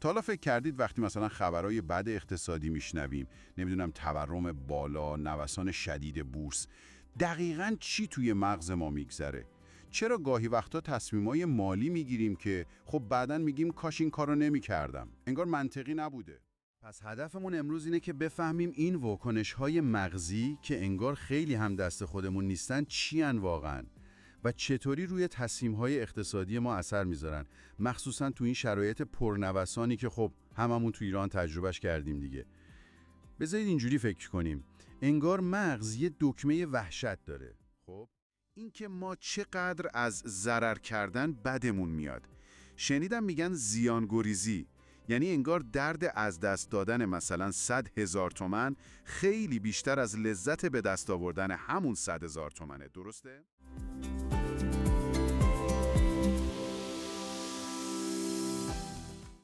تا حالا فکر کردید وقتی مثلا خبرهای بد اقتصادی میشنویم، نمیدونم تورم بالا، نوسان شدید بورس، دقیقاً چی توی مغز ما میگذره؟ چرا گاهی وقتا تصمیمای مالی میگیریم که خب بعداً میگیم کاش این کارو نمیکردم، انگار منطقی نبوده؟ پس هدفمون امروز اینه که بفهمیم این واکنش‌های مغزی که انگار خیلی هم دست خودمون نیستن چی ان واقعاً و چطوری روی تصمیم‌های اقتصادی ما اثر میذارن، مخصوصاً تو این شرایط پرنوسانی که خب هممون تو ایران تجربهش کردیم دیگه. بذارید اینجوری فکر کنیم، انگار مغز یه دکمه وحشت داره. خب اینکه ما چقدر از ضرر کردن بدمون میاد. شنیدم میگن زیانگریزی، یعنی انگار درد از دست دادن مثلا 100,000 تومان خیلی بیشتر از لذت به دست آوردن همون 100,000 تومانه، درسته؟